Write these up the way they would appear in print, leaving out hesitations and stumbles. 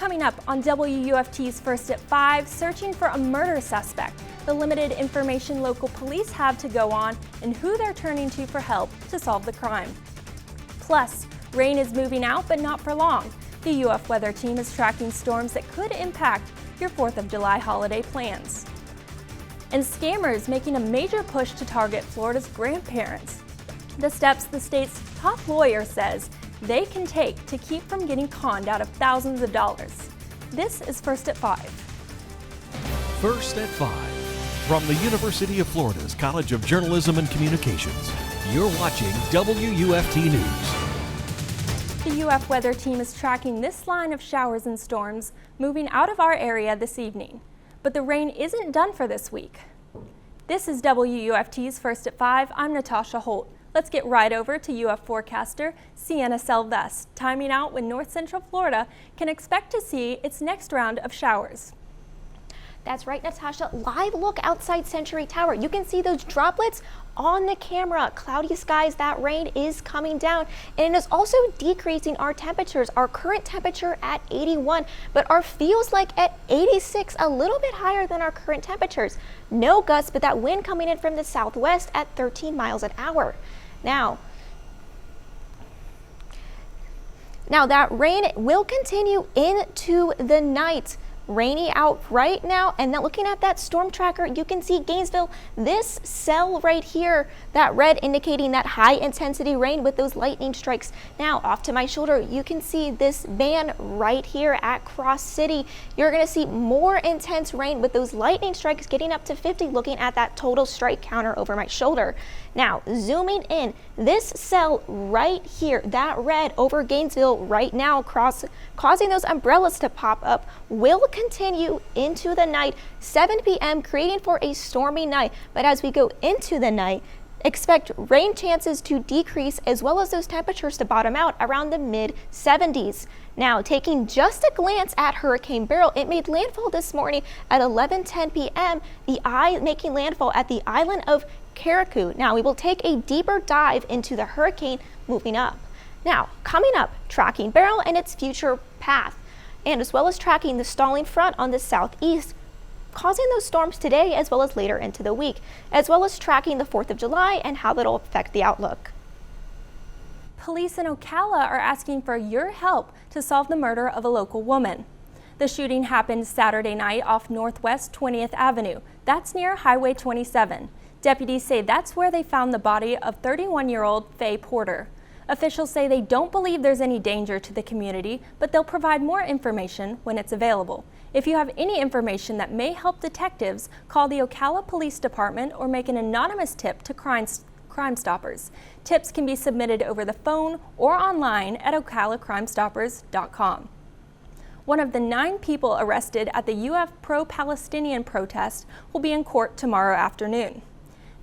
Coming up on WUFT's First at 5, searching for a murder suspect, the limited information local police have to go on, and who they're turning to for help to solve the crime. Plus, rain is moving out, but not for long. The UF weather team is tracking storms that could impact your 4th of July holiday plans. And scammers making a major push to target Florida's grandparents. The steps the state's top lawyer says they can take to keep from getting conned out of thousands of dollars. This is First at 5. First at 5. From the University of Florida's College of Journalism and Communications, you're watching WUFT News. The UF weather team is tracking this line of showers and storms moving out of our area this evening. But the rain isn't done for this week. This is WUFT's First at 5. I'm Natasha Holt. Let's get right over to UF forecaster Sienna Silvest, timing out when North Central Florida can expect to see its next round of showers. That's right, Natasha. Live look outside Century Tower. You can see those droplets on the camera. Cloudy skies, that rain is coming down, and it is also decreasing our temperatures. Our current temperature at 81, but our feels like at 86, a little bit higher than our current temperatures. No gusts, but that wind coming in from the southwest at 13 miles an hour. Now that rain will continue into the night. Rainy out right now, and then looking at that storm tracker, you can see Gainesville, this cell right here, that red indicating that high intensity rain with those lightning strikes. Now off to my shoulder, you can see this band right here at Cross City. You're going to see more intense rain with those lightning strikes getting up to 50, looking at that total strike counter over my shoulder. Now zooming in, this cell right here, that red over Gainesville right now, causing those umbrellas to pop up, will continue into the night, 7 p.m., creating for a stormy night. But as we go into the night, expect rain chances to decrease as well as those temperatures to bottom out around the mid-70s. Now, taking just a glance at Hurricane Beryl, it made landfall this morning at 11:10 p.m., making landfall at the island of Carriacou. Now, we will take a deeper dive into the hurricane moving up. Now, coming up, tracking Beryl and its future path, and as well as tracking the stalling front on the southeast, causing those storms today as well as later into the week, as well as tracking the 4th of July and how that'll affect the outlook. Police in Ocala are asking for your help to solve the murder of a local woman. The shooting happened Saturday night off Northwest 20th Avenue. That's near Highway 27. Deputies say that's where they found the body of 31-year-old Faye Porter. Officials say they don't believe there's any danger to the community, but they'll provide more information when it's available. If you have any information that may help detectives, call the Ocala Police Department or make an anonymous tip to Crime Stoppers. Tips can be submitted over the phone or online at ocalacrimestoppers.com. One of the 9 people arrested at the UF pro-Palestinian protest will be in court tomorrow afternoon.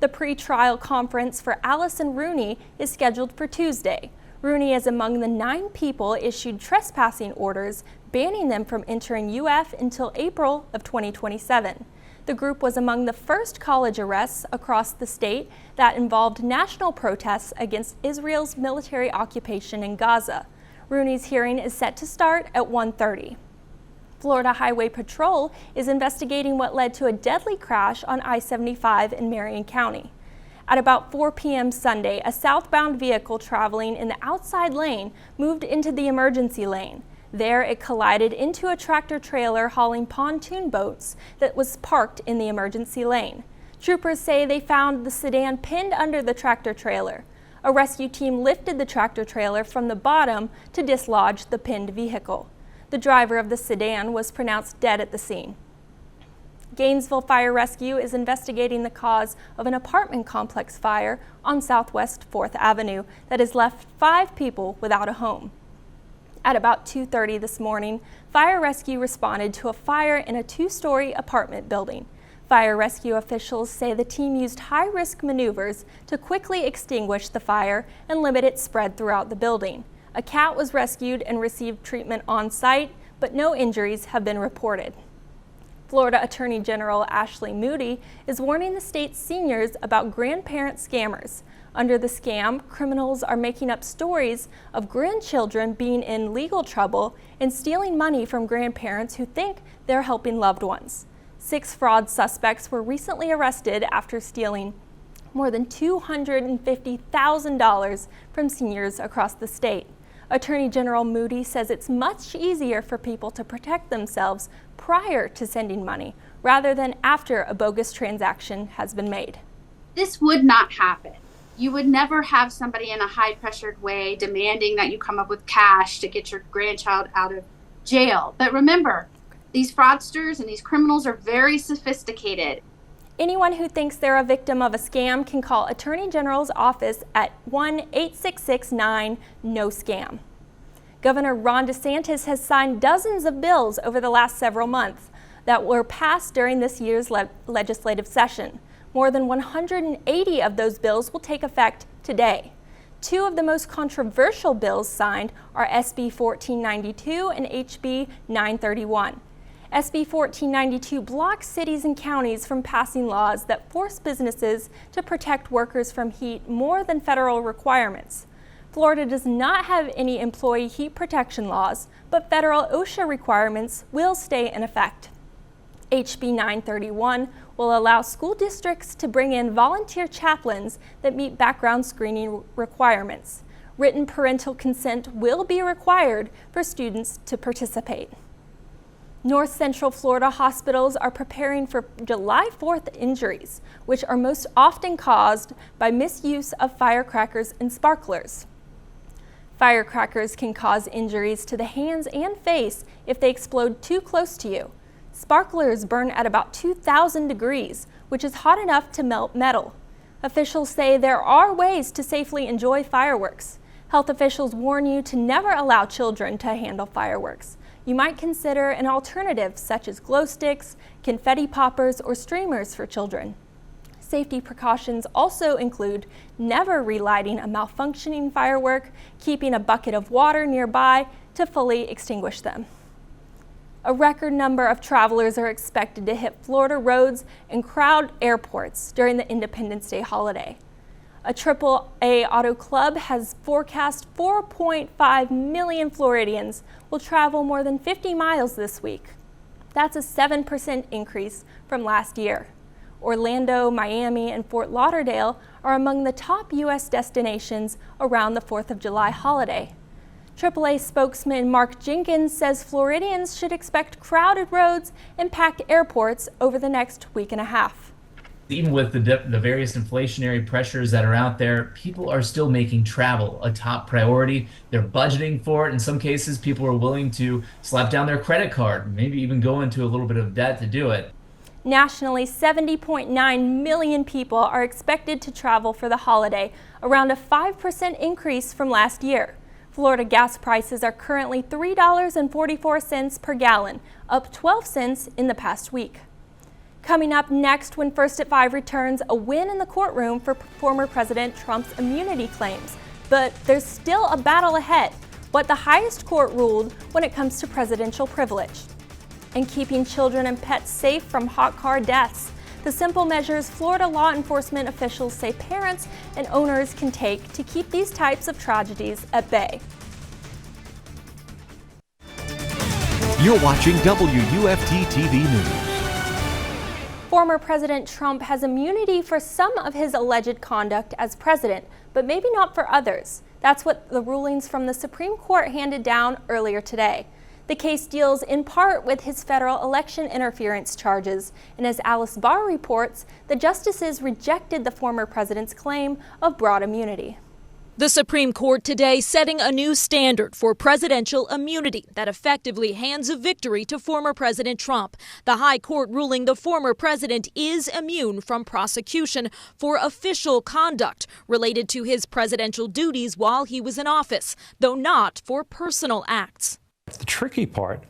The pre-trial conference for Allison Rooney is scheduled for Tuesday. Rooney is among the 9 people issued trespassing orders banning them from entering UF until April of 2027. The group was among the first college arrests across the state that involved national protests against Israel's military occupation in Gaza. Rooney's hearing is set to start at 1:30. Florida Highway Patrol is investigating what led to a deadly crash on I-75 in Marion County. At about 4 p.m. Sunday, a southbound vehicle traveling in the outside lane moved into the emergency lane. There, it collided into a tractor-trailer hauling pontoon boats that was parked in the emergency lane. Troopers say they found the sedan pinned under the tractor-trailer. A rescue team lifted the tractor-trailer from the bottom to dislodge the pinned vehicle. The driver of the sedan was pronounced dead at the scene. Gainesville Fire Rescue is investigating the cause of an apartment complex fire on Southwest 4th Avenue that has left 5 people without a home. At about 2:30 this morning, Fire Rescue responded to a fire in a 2-story apartment building. Fire rescue officials say the team used high-risk maneuvers to quickly extinguish the fire and limit its spread throughout the building. A cat was rescued and received treatment on site, but no injuries have been reported. Florida Attorney General Ashley Moody is warning the state's seniors about grandparent scammers. Under the scam, criminals are making up stories of grandchildren being in legal trouble and stealing money from grandparents who think they're helping loved ones. 6 fraud suspects were recently arrested after stealing more than $250,000 from seniors across the state. Attorney General Moody says it's much easier for people to protect themselves prior to sending money rather than after a bogus transaction has been made. This would not happen. You would never have somebody in a high-pressured way demanding that you come up with cash to get your grandchild out of jail. But remember, these fraudsters and these criminals are very sophisticated. Anyone who thinks they're a victim of a scam can call Attorney General's office at 1-866-9-NO-SCAM. Governor Ron DeSantis has signed dozens of bills over the last several months that were passed during this year's legislative session. More than 180 of those bills will take effect today. 2 of the most controversial bills signed are SB 1492 and HB 931. SB 1492 blocks cities and counties from passing laws that force businesses to protect workers from heat more than federal requirements. Florida does not have any employee heat protection laws, but federal OSHA requirements will stay in effect. HB 931 will allow school districts to bring in volunteer chaplains that meet background screening requirements. Written parental consent will be required for students to participate. North Central Florida hospitals are preparing for July 4th injuries, which are most often caused by misuse of firecrackers and sparklers. Firecrackers can cause injuries to the hands and face if they explode too close to you. Sparklers burn at about 2,000 degrees, which is hot enough to melt metal. Officials say there are ways to safely enjoy fireworks. Health officials warn you to never allow children to handle fireworks. You might consider an alternative such as glow sticks, confetti poppers, or streamers for children. Safety precautions also include never relighting a malfunctioning firework, keeping a bucket of water nearby to fully extinguish them. A record number of travelers are expected to hit Florida roads and crowd airports during the Independence Day holiday. A AAA auto club has forecast 4.5 million Floridians will travel more than 50 miles this week. That's a 7% increase from last year. Orlando, Miami, and Fort Lauderdale are among the top U.S. destinations around the 4th of July holiday. AAA spokesman Mark Jenkins says Floridians should expect crowded roads and packed airports over the next week and a half. Even with the various inflationary pressures that are out there, people are still making travel a top priority. They're budgeting for it. In some cases, people are willing to slap down their credit card, maybe even go into a little bit of debt to do it. Nationally, 70.9 million people are expected to travel for the holiday, around a 5% increase from last year. Florida gas prices are currently $3.44 per gallon, up 12 cents in the past week. Coming up next, when First at 5 returns, a win in the courtroom for former President Trump's immunity claims. But there's still a battle ahead. What the highest court ruled when it comes to presidential privilege. And keeping children and pets safe from hot car deaths. The simple measures Florida law enforcement officials say parents and owners can take to keep these types of tragedies at bay. You're watching WUFT-TV News. Former President Trump has immunity for some of his alleged conduct as president, but maybe not for others. That's what the rulings from the Supreme Court handed down earlier today. The case deals in part with his federal election interference charges, and as Alice Barr reports, the justices rejected the former president's claim of broad immunity. The Supreme Court today setting a new standard for presidential immunity that effectively hands a victory to former President Trump. The High Court ruling the former president is immune from prosecution for official conduct related to his presidential duties while he was in office, though not for personal acts. The tricky part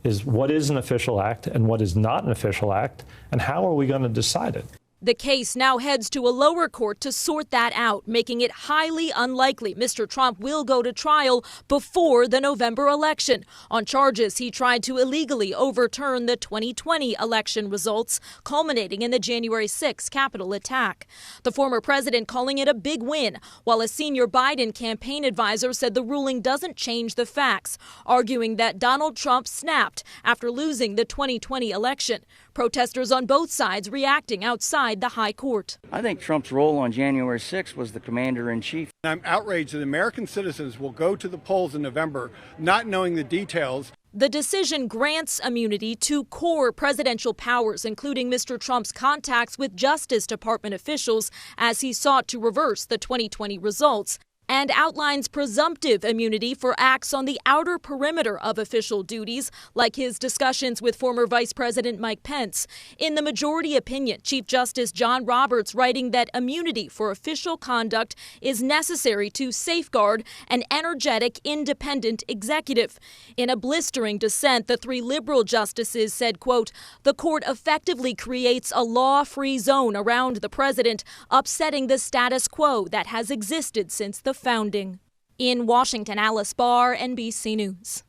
is what is an official act and what is not an official act, and how are we going to decide it? The case now heads to a lower court to sort that out, making it highly unlikely Mr. Trump will go to trial before the November election on charges he tried to illegally overturn the 2020 election results, culminating in the January 6 Capitol attack. The former president calling it a big win, while a senior Biden campaign advisor said the ruling doesn't change the facts, arguing that Donald Trump snapped after losing the 2020 election. Protesters on both sides reacting outside the high court. I think Trump's role on January 6th was the commander-in-chief. I'm outraged that American citizens will go to the polls in November not knowing the details. The decision grants immunity to core presidential powers, including Mr. Trump's contacts with Justice Department officials as he sought to reverse the 2020 results, and outlines presumptive immunity for acts on the outer perimeter of official duties, like his discussions with former Vice President Mike Pence. In the majority opinion, Chief Justice John Roberts writing that immunity for official conduct is necessary to safeguard an energetic, independent executive. In a blistering dissent, the three liberal justices said, quote, "The court effectively creates a law-free zone around the president, upsetting the status quo that has existed since the founding." In Washington, Alice Barr, NBC News.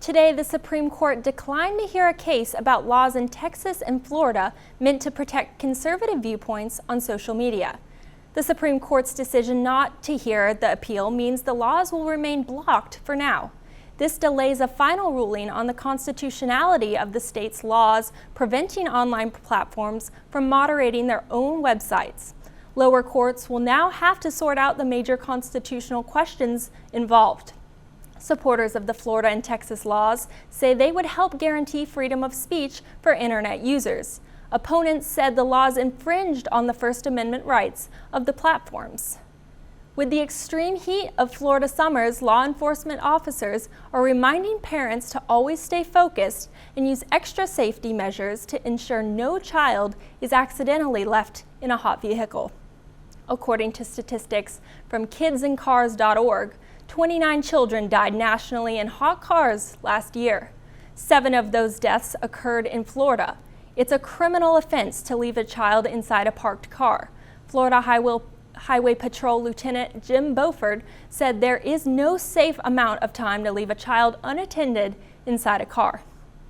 Today, the Supreme Court declined to hear a case about laws in Texas and Florida meant to protect conservative viewpoints on social media. The Supreme Court's decision not to hear the appeal means the laws will remain blocked for now. This delays a final ruling on the constitutionality of the state's laws preventing online platforms from moderating their own websites. Lower courts will now have to sort out the major constitutional questions involved. Supporters of the Florida and Texas laws say they would help guarantee freedom of speech for internet users. Opponents said the laws infringed on the First Amendment rights of the platforms. With the extreme heat of Florida summers, law enforcement officers are reminding parents to always stay focused and use extra safety measures to ensure no child is accidentally left in a hot vehicle. According to statistics from kidsandcars.org, 29 children died nationally in hot cars last year. 7 of those deaths occurred in Florida. It's a criminal offense to leave a child inside a parked car. Florida Highway Patrol Lieutenant Jim Beaufort said there is no safe amount of time to leave a child unattended inside a car.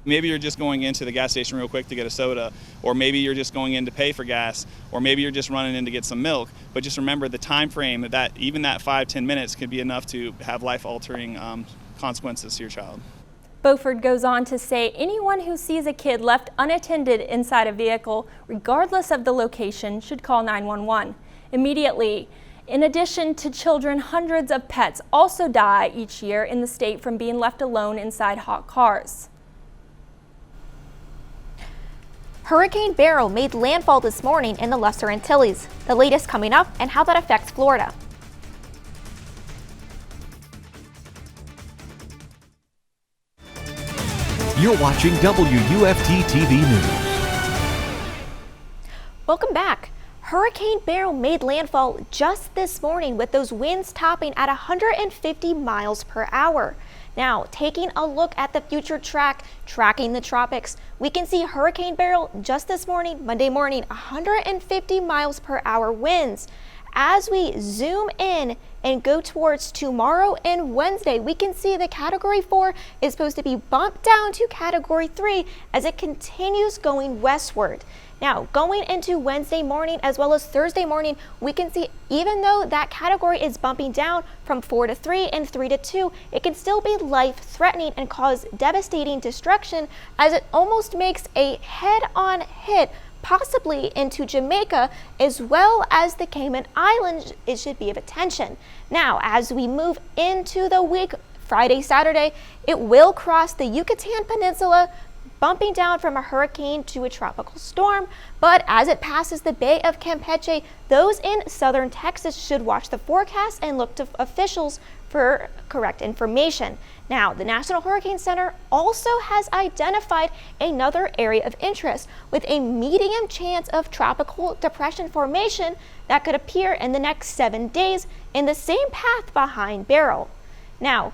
Maybe you're just going into the gas station real quick to get a soda, or maybe you're just going in to pay for gas, or maybe you're just running in to get some milk. But just remember the time frame that even that 5-10 minutes could be enough to have life-altering consequences to your child. Beaufort goes on to say anyone who sees a kid left unattended inside a vehicle, regardless of the location, should call 911 immediately. In addition to children, hundreds of pets also die each year in the state from being left alone inside hot cars. Hurricane Beryl made landfall this morning in the Lesser Antilles. The latest coming up and how that affects Florida. You're watching WUFT-TV News. Welcome back. Hurricane Beryl made landfall just this morning with those winds topping at 150 miles per hour. Now, taking a look at the future tracking the tropics, we can see Hurricane Beryl just this morning, Monday morning, 150 miles per hour winds. As we zoom in and go towards tomorrow and Wednesday, we can see the Category 4 is supposed to be bumped down to Category 3 as it continues going westward. Now, going into Wednesday morning as well as Thursday morning, we can see even though that category is bumping down from 4 to 3 and 3 to 2, it can still be life-threatening and cause devastating destruction as it almost makes a head-on hit possibly into Jamaica as well as the Cayman Islands. It should be of attention. Now, as we move into the week, Friday, Saturday, it will cross the Yucatan Peninsula, bumping down from a hurricane to a tropical storm, but as it passes the Bay of Campeche, those in southern Texas should watch the forecast and look to officials for correct information. Now, the National Hurricane Center also has identified another area of interest with a medium chance of tropical depression formation that could appear in the next 7 days in the same path behind Beryl. Now,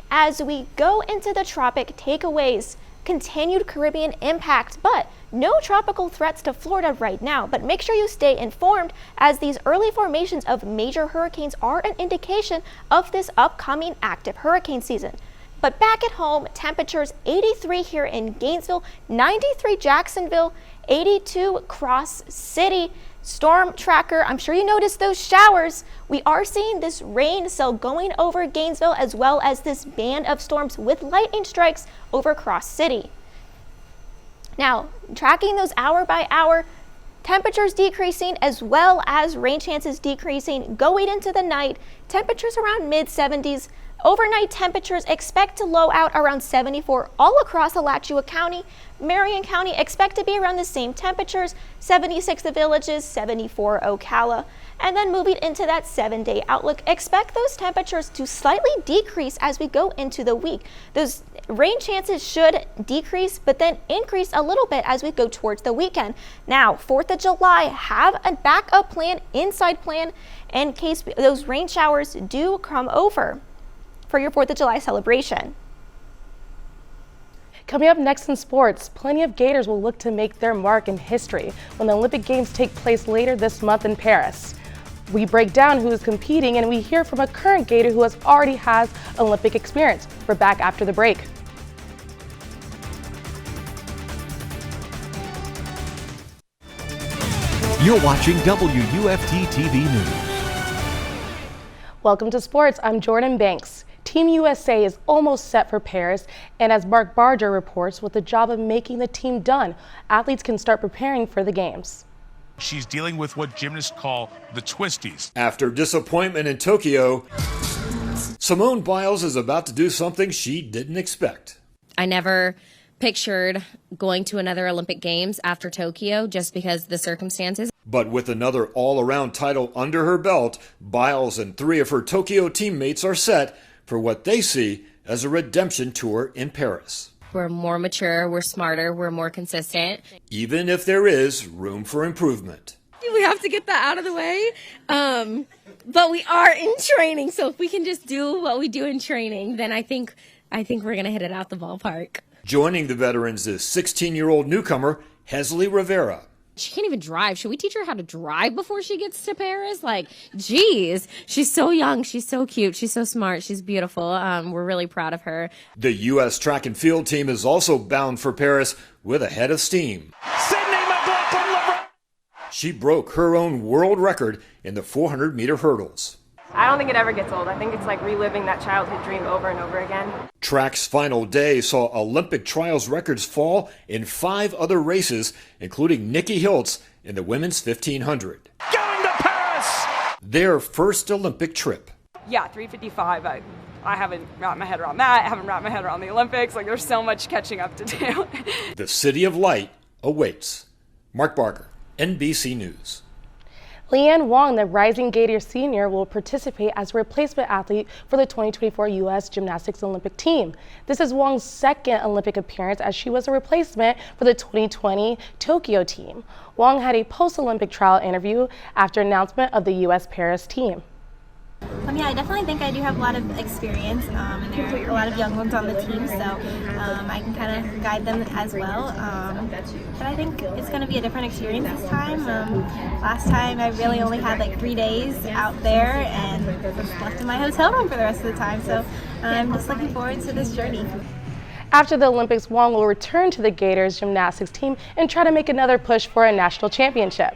as we go into the tropic takeaways, continued Caribbean impact, but no tropical threats to Florida right now. But make sure you stay informed, as these early formations of major hurricanes are an indication of this upcoming active hurricane season. But back at home, temperatures 83 here in Gainesville, 93 Jacksonville, 82 Cross City. Storm tracker, I'm sure you noticed those showers. We are seeing this rain cell going over Gainesville, as well as this band of storms with lightning strikes over Cross City. Now, tracking those hour by hour, temperatures decreasing as well as rain chances decreasing going into the night. Temperatures around mid-70s. Overnight temperatures expect to low out around 74 all across Alachua County. Marion County expect to be around the same temperatures, 76 the Villages, 74 Ocala. And then moving into that 7-day outlook, expect those temperatures to slightly decrease as we go into the week. Those rain chances should decrease, but then increase a little bit as we go towards the weekend. Now, 4th of July, have a backup plan, inside plan, in case those rain showers do come over for your 4th of July celebration. Coming up next in sports, plenty of Gators will look to make their mark in history when the Olympic Games take place later this month in Paris. We break down who is competing, and we hear from a current Gator who already has Olympic experience. We're back after the break. You're watching WUFT-TV News. Welcome to sports. I'm Jordyn Banks. Team USA is almost set for Paris, and as Mark Barger reports, with the job of making the team done, athletes can start preparing for the games. She's dealing with what gymnasts call the twisties. After disappointment in Tokyo, Simone Biles is about to do something she didn't expect. I never pictured going to another Olympic Games after Tokyo just because of the circumstances. But with another all-around title under her belt, Biles and 3 of her Tokyo teammates are set for what they see as a redemption tour in Paris. We're more mature, we're smarter, we're more consistent. Even if there is room for improvement. We have to get that out of the way, but we are in training, so if we can just do what we do in training, then I think we're going to hit it out the ballpark. Joining the veterans is 16-year-old newcomer Hesley Rivera. She can't even drive. Should we teach her how to drive before she gets to Paris? Like, geez, she's so young. She's so cute. She's so smart. She's beautiful. We're really proud of her. The U.S. track and field team is also bound for Paris with a head of steam. She broke her own world record in the 400-meter hurdles. I don't think it ever gets old. I think it's like reliving that childhood dream over and over again. Track's final day saw Olympic trials records fall in 5 other races, including Nikki Holt's in the women's 1500. Going to Paris! Their first Olympic trip. Yeah, 3:55. I haven't wrapped my head around that. I haven't wrapped my head around the Olympics. Like, there's so much catching up to do. The City of Light awaits. Mark Barker, NBC News. Leanne Wong, the rising Gator senior, will participate as a replacement athlete for the 2024 U.S. Gymnastics Olympic team. This is Wong's second Olympic appearance, as she was a replacement for the 2020 Tokyo team. Wong had a post-Olympic trial interview after announcement of the U.S. Paris team. Yeah, I definitely think I do have a lot of experience, and there are a lot of young ones on the team, so I can kind of guide them as well. But I think it's going to be a different experience this time. Last time I really only had like 3 days out there and was left in my hotel room for the rest of the time, so I'm just looking forward to this journey. After the Olympics, Wong will return to the Gators gymnastics team and try to make another push for a national championship.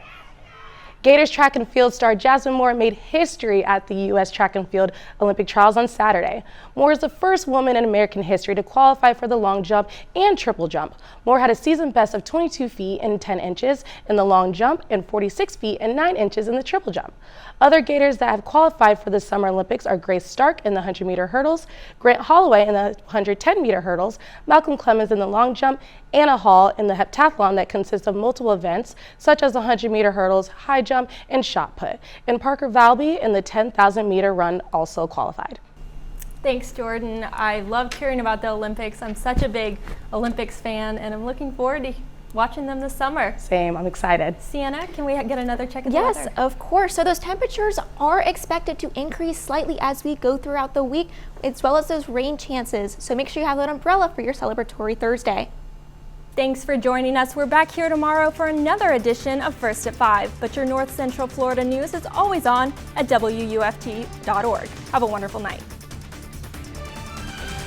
Gators track and field star Jasmine Moore made history at the U.S. Track and Field Olympic Trials on Saturday. Moore is the first woman in American history to qualify for the long jump and triple jump. Moore had a season best of 22 feet and 10 inches in the long jump and 46 feet and 9 inches in the triple jump. Other Gators that have qualified for the Summer Olympics are Grace Stark in the 100-meter hurdles, Grant Holloway in the 110-meter hurdles, Malcolm Clemens in the long jump, Anna Hall in the heptathlon that consists of multiple events such as the 100-meter hurdles, high jump, and shot put. And Parker Valby in the 10,000-meter run also qualified. Thanks, Jordyn. I loved hearing about the Olympics. I'm such a big Olympics fan, and I'm looking forward to watching them this summer. Same, I'm excited. Sienna, can we get another check of the weather? Yes, of course. So those temperatures are expected to increase slightly as we go throughout the week, as well as those rain chances. So make sure you have an umbrella for your celebratory Thursday. Thanks for joining us. We're back here tomorrow for another edition of First at 5. But your North Central Florida news is always on at WUFT.org. Have a wonderful night.